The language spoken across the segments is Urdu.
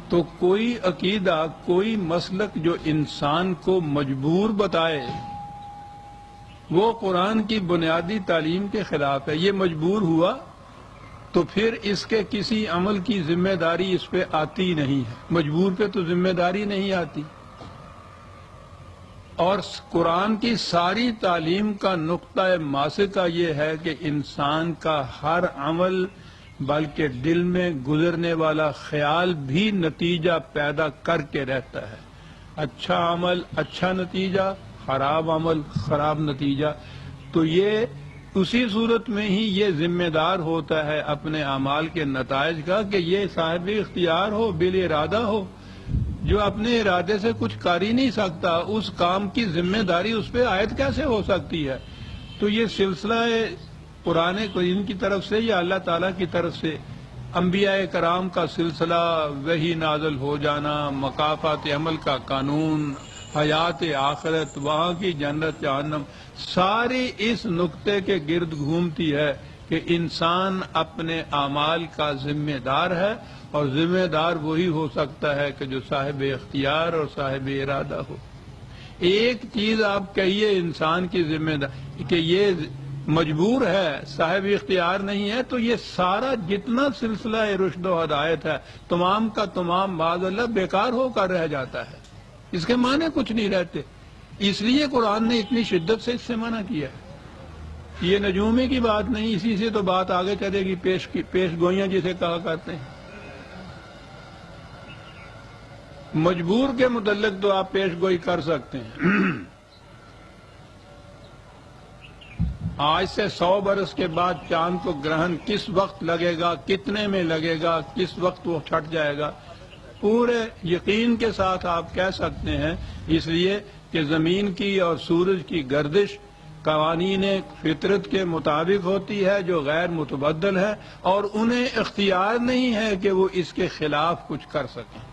تو کوئی عقیدہ، کوئی مسلک جو انسان کو مجبور بتائے وہ قرآن کی بنیادی تعلیم کے خلاف ہے۔ یہ مجبور ہوا تو پھر اس کے کسی عمل کی ذمہ داری اس پہ آتی نہیں ہے، مجبور پہ تو ذمہ داری نہیں آتی۔ اور قرآن کی ساری تعلیم کا نقطہ ماسکہ یہ ہے کہ انسان کا ہر عمل بلکہ دل میں گزرنے والا خیال بھی نتیجہ پیدا کر کے رہتا ہے۔ اچھا عمل اچھا نتیجہ، خراب عمل خراب نتیجہ۔ تو یہ اسی صورت میں ہی یہ ذمہ دار ہوتا ہے اپنے اعمال کے نتائج کا کہ یہ صاحب اختیار ہو، بالارادہ ہو، جو اپنے ارادے سے کچھ کر ہی نہیں سکتا، اس کام کی ذمہ داری اس پہ عائد کیسے ہو سکتی ہے؟ تو یہ سلسلہ قرآن کریم کی طرف سے یا اللہ تعالیٰ کی طرف سے انبیاء کرام کا سلسلہ، وحی نازل ہو جانا، مکافات عمل کا قانون، حیات آخرت، وہاں کی جنت جہنم، ساری اس نقطے کے گرد گھومتی ہے کہ انسان اپنے اعمال کا ذمہ دار ہے، اور ذمہ دار وہی ہو سکتا ہے کہ جو صاحب اختیار اور صاحب ارادہ ہو۔ ایک چیز آپ کہیے انسان کی ذمہ داری کہ یہ مجبور ہے، صاحب اختیار نہیں ہے، تو یہ سارا جتنا سلسلہ رشد و ہدایت ہے تمام کا تمام معاذ اللہ بیکار ہو کر رہ جاتا ہے، اس کے معنی کچھ نہیں رہتے۔ اس لیے قرآن نے اتنی شدت سے اس سے منع کیا ہے۔ یہ نجومی کی بات نہیں، اسی سے تو بات آگے چلے گی، پیش گوئیاں جسے کہا کرتے ہیں۔ مجبور کے متعلق تو آپ پیش گوئی کر سکتے ہیں۔ آج سے 100 برس کے بعد چاند کو گرہن کس وقت لگے گا، کتنے میں لگے گا، کس وقت وہ چھٹ جائے گا، پورے یقین کے ساتھ آپ کہہ سکتے ہیں، اس لیے کہ زمین کی اور سورج کی گردش قوانین فطرت کے مطابق ہوتی ہے جو غیر متبدل ہے، اور انہیں اختیار نہیں ہے کہ وہ اس کے خلاف کچھ کر سکیں۔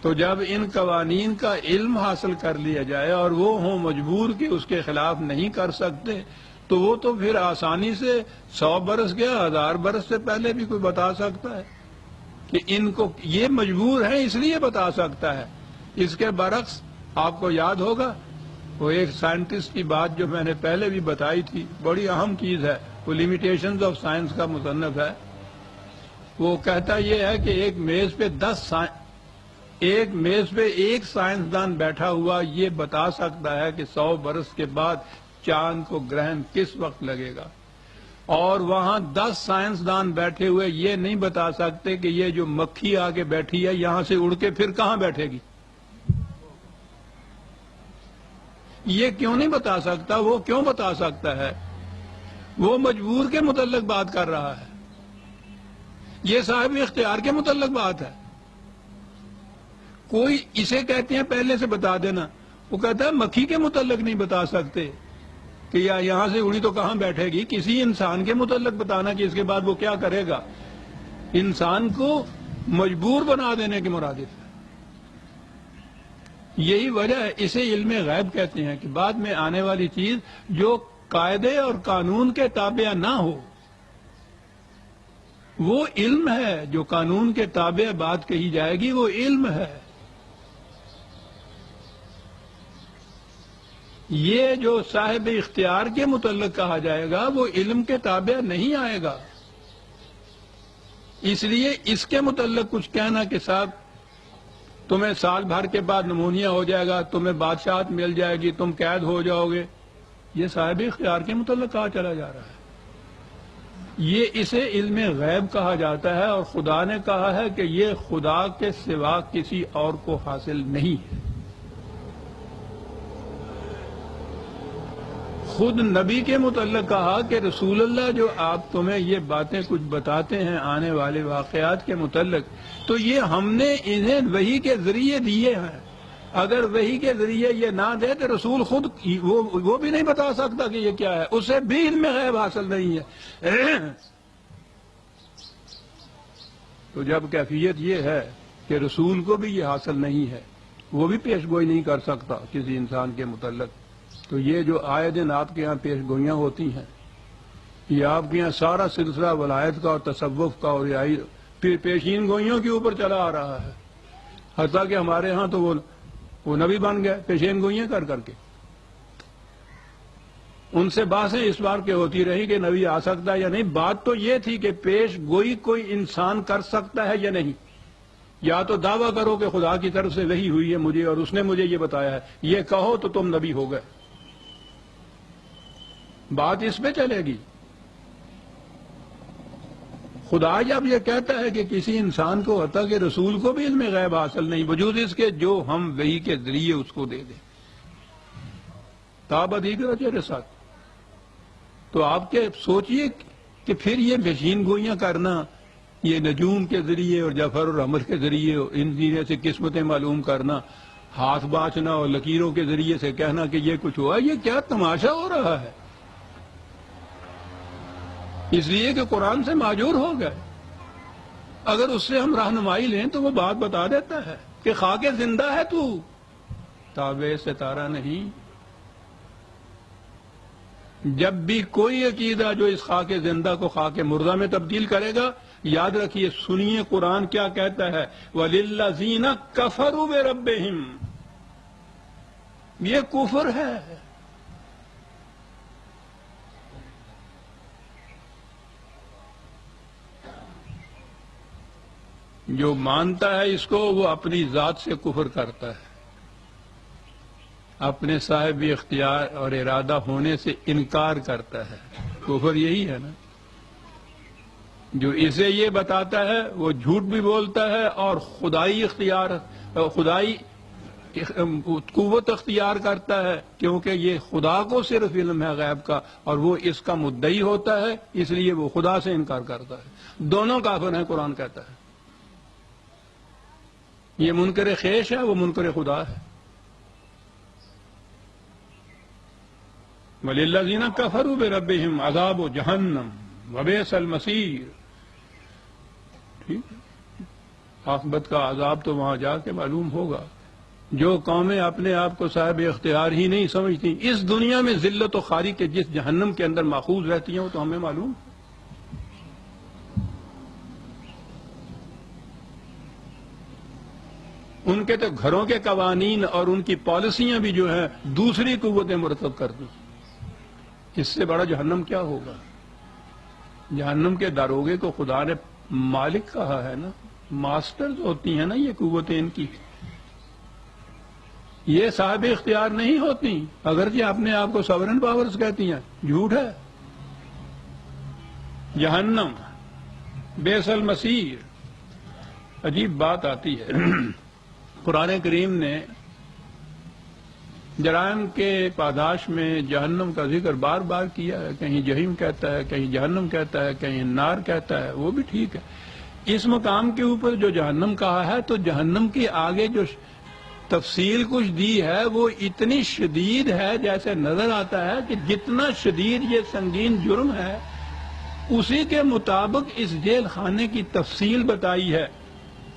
تو جب ان قوانین کا علم حاصل کر لیا جائے اور وہ ہوں مجبور کہ اس کے خلاف نہیں کر سکتے، تو وہ تو پھر آسانی سے 100 برس گیا، 1000 برس سے پہلے بھی کوئی بتا سکتا ہے کہ ان کو یہ مجبور ہے، اس لیے بتا سکتا ہے۔ اس کے برعکس آپ کو یاد ہوگا وہ ایک سائنٹسٹ کی بات جو میں نے پہلے بھی بتائی تھی، بڑی اہم چیز ہے، وہ لیمیٹیشنز آف سائنس کا مصنف ہے۔ وہ کہتا یہ ہے کہ ایک میز پہ ایک سائنسدان بیٹھا ہوا یہ بتا سکتا ہے کہ 100 برس کے بعد چاند کو گرہن کس وقت لگے گا، اور وہاں 10 سائنسدان بیٹھے ہوئے یہ نہیں بتا سکتے کہ یہ جو مکھی آگے بیٹھی ہے یہاں سے اڑ کے پھر کہاں بیٹھے گی۔ یہ کیوں نہیں بتا سکتا؟ وہ کیوں بتا سکتا ہے؟ وہ مجبور کے متعلق بات کر رہا ہے، یہ صاحب اختیار کے متعلق بات ہے۔ کوئی اسے کہتے ہیں پہلے سے بتا دینا، وہ کہتا ہے مکھی کے متعلق نہیں بتا سکتے کہ یہاں سے اڑی تو کہاں بیٹھے گی، کسی انسان کے متعلق بتانا کہ اس کے بعد وہ کیا کرے گا، انسان کو مجبور بنا دینے کے مرادف ہے۔ یہی وجہ ہے، اسے علم غیب کہتے ہیں کہ بعد میں آنے والی چیز جو قاعدے اور قانون کے تابع نہ ہو، وہ علم ہے۔ جو قانون کے تابع بات کہی جائے گی وہ علم ہے۔ یہ جو صاحب اختیار کے متعلق کہا جائے گا وہ علم کے تابع نہیں آئے گا۔ اس لیے اس کے متعلق کچھ کہنا کہ صاحب تمہیں سال بھر کے بعد نمونیا ہو جائے گا، تمہیں بادشاہت مل جائے گی، تم قید ہو جاؤ گے، یہ صاحب اختیار کے متعلق کہا چلا جا رہا ہے۔ یہ اسے علم غیب کہا جاتا ہے، اور خدا نے کہا ہے کہ یہ خدا کے سوا کسی اور کو حاصل نہیں ہے۔ خود نبی کے متعلق کہا کہ رسول اللہ جو آپ تمہیں یہ باتیں کچھ بتاتے ہیں آنے والے واقعات کے متعلق، تو یہ ہم نے انہیں وحی کے ذریعے دیے ہیں۔ اگر وحی کے ذریعے یہ نہ دے تو رسول خود وہ بھی نہیں بتا سکتا کہ یہ کیا ہے، اسے بھی علم غیب حاصل نہیں ہے۔ تو جب کیفیت یہ ہے کہ رسول کو بھی یہ حاصل نہیں ہے، وہ بھی پیش گوئی نہیں کر سکتا کسی انسان کے متعلق، تو یہ جو آئے دن آپ کے ہاں پیش گوئیاں ہوتی ہیں، یہ آپ کے یہاں سارا سلسلہ ولایت کا اور تصوف کا اور پھر پیشین گوئیوں کے اوپر چلا آ رہا ہے، حتیٰ کہ ہمارے ہاں تو وہ نبی بن گئے پیشین گوئیاں کر کر کے۔ ان سے باتیں اس بار کے ہوتی رہی کہ نبی آ سکتا ہے یا نہیں، بات تو یہ تھی کہ پیش گوئی کوئی انسان کر سکتا ہے یا نہیں، یا تو دعویٰ کرو کہ خدا کی طرف سے وحی ہوئی ہے مجھے اور اس نے مجھے یہ بتایا ہے، یہ کہو تو تم نبی ہو گئے، بات اس پہ چلے گی۔ خدا جب یہ کہتا ہے کہ کسی انسان کو حتیٰ کہ رسول کو بھی علم غیب حاصل نہیں، وجود اس کے جو ہم وحی کے ذریعے اس کو دے دیں، تابدیگر چہرے ساتھ، تو آپ کے سوچئے کہ پھر یہ پیشین گوئیاں کرنا، یہ نجوم کے ذریعے اور جعفر اور حمل کے ذریعے ان ذریعے سے قسمتیں معلوم کرنا، ہاتھ باچنا اور لکیروں کے ذریعے سے کہنا کہ یہ کچھ ہوا، یہ کیا تماشا ہو رہا ہے؟ اس لیے کہ قرآن سے معجور ہو گئے۔ اگر اس سے ہم رہنمائی لیں تو وہ بات بتا دیتا ہے کہ خاک زندہ ہے تو، تابع ستارہ نہیں۔ جب بھی کوئی عقیدہ جو اس خاک زندہ کو خاک مردہ میں تبدیل کرے گا، یاد رکھیے، سنیے قرآن کیا کہتا ہے، وَلِلَّذِينَ كَفَرُوا بِرَبِّهِمْ، یہ کفر ہے۔ جو مانتا ہے اس کو وہ اپنی ذات سے کفر کرتا ہے، اپنے صاحب اختیار اور ارادہ ہونے سے انکار کرتا ہے۔ کفر یہی ہے نا، جو اسے یہ بتاتا ہے وہ جھوٹ بھی بولتا ہے اور خدائی قوت اختیار کرتا ہے، کیونکہ یہ خدا کو صرف علم ہے غیب کا اور وہ اس کا مدعی ہوتا ہے، اس لیے وہ خدا سے انکار کرتا ہے۔ دونوں کافر ہیں، قرآن کہتا ہے۔ یہ منکر خیش ہے، وہ منکر خدا ہے۔ وَلِلَّذِينَ كَفَرُوا بِرَبِّهِمْ عَذَابُ جَهَنَّمَ وَبِئْسَ الْمَصِيرُ، ٹھیک ہے، عاقبت کا عذاب تو وہاں جا کے معلوم ہوگا۔ جو قومیں اپنے آپ کو صاحب اختیار ہی نہیں سمجھتی، اس دنیا میں ذلت و خواری کے جس جہنم کے اندر ماخوذ رہتی ہیں وہ تو ہمیں معلوم ہے۔ ان کے تو گھروں کے قوانین اور ان کی پالیسیاں بھی جو ہیں دوسری قوتیں مرتب کر دیں، اس سے بڑا جہنم کیا ہوگا؟ جہنم کے داروغے کو خدا نے مالک کہا ہے نا، ماسٹرز ہوتی ہیں نا یہ قوتیں ان کی، یہ صاحب اختیار نہیں ہوتی، اگرچہ اپنے آپ کو سورن پاورز کہتی ہیں، جھوٹ ہے۔ جہنم بئس المصیر، عجیب بات آتی ہے۔ قرآن کریم نے جرائم کے پاداش میں جہنم کا ذکر بار بار کیا ہے، کہیں جہنم کہتا ہے، کہیں جہنم کہتا ہے، کہیں نار کہتا ہے، وہ بھی ٹھیک ہے۔ اس مقام کے اوپر جو جہنم کہا ہے تو جہنم کی آگے جو تفصیل کچھ دی ہے وہ اتنی شدید ہے، جیسے نظر آتا ہے کہ جتنا شدید یہ سنگین جرم ہے اسی کے مطابق اس جیل خانے کی تفصیل بتائی ہے۔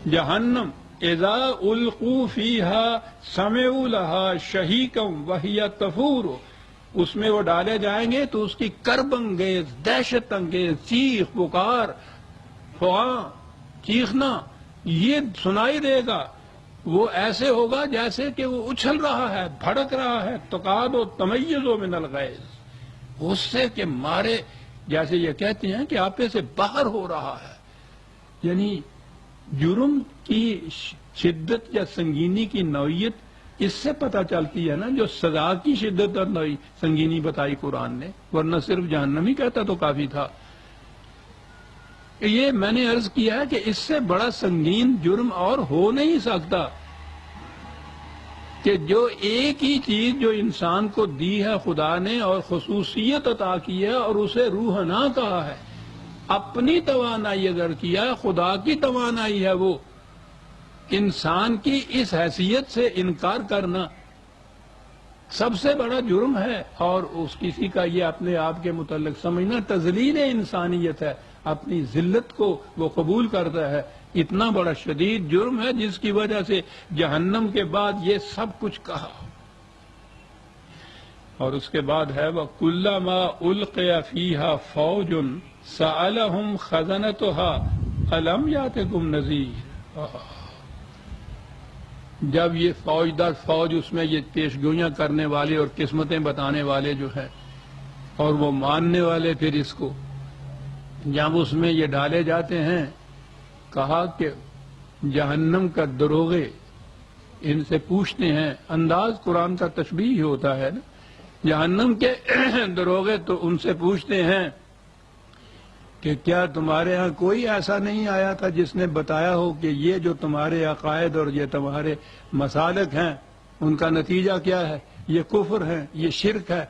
جہنم اذا القوا فیہا سمعوا لہا شہیقا وہی تفور، اس میں وہ ڈالے جائیں گے تو اس کی کرب انگیز، دہشت انگیز چیخ پکار، فغاں، چیخنا یہ سنائی دے گا۔ وہ ایسے ہوگا جیسے کہ وہ اچھل رہا ہے، بھڑک رہا ہے، تقاد و تمیز من الغیظ، غصے کے مارے، جیسے یہ کہتے ہیں کہ آپے سے باہر ہو رہا ہے۔ یعنی جرم کی شدت یا سنگینی کی نوعیت اس سے پتہ چلتی ہے نا، جو سزا کی شدت اور سنگینی بتائی قرآن نے، ورنہ صرف جہنم ہی کہتا تو کافی تھا۔ یہ میں نے عرض کیا ہے کہ اس سے بڑا سنگین جرم اور ہو نہیں سکتا کہ جو ایک ہی چیز جو انسان کو دی ہے خدا نے اور خصوصیت عطا کی ہے اور اسے روحنا کہا ہے، اپنی توانائی اگر کیا، خدا کی توانائی ہے وہ، انسان کی اس حیثیت سے انکار کرنا سب سے بڑا جرم ہے، اور اس کسی کا یہ اپنے آپ کے متعلق سمجھنا تذلیل انسانیت ہے، اپنی ذلت کو وہ قبول کرتا ہے۔ اتنا بڑا شدید جرم ہے جس کی وجہ سے جہنم کے بعد یہ سب کچھ کہا، اور اس کے بعد ہے وَكُلَّمَا أُلْقِيَ فِيهَا فَوْجٌ سَأَلَهُمْ خَزَنَتُهَا الم یاتکم نذیر، جب یہ فوج در فوج اس میں یہ پیشگوئیاں کرنے والے اور قسمتیں بتانے والے جو ہیں اور وہ ماننے والے پھر اس کو جب اس میں یہ ڈالے جاتے ہیں، کہا کہ جہنم کا دروغے ان سے پوچھتے ہیں، انداز قرآن کا تشبیہ ہوتا ہے نا، جہنم کے دروغے تو ان سے پوچھتے ہیں کہ کیا تمہارے ہاں کوئی ایسا نہیں آیا تھا جس نے بتایا ہو کہ یہ جو تمہارے عقائد اور یہ تمہارے مسالک ہیں ان کا نتیجہ کیا ہے، یہ کفر ہے، یہ شرک ہے،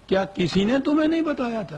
کیا کسی نے تمہیں نہیں بتایا تھا؟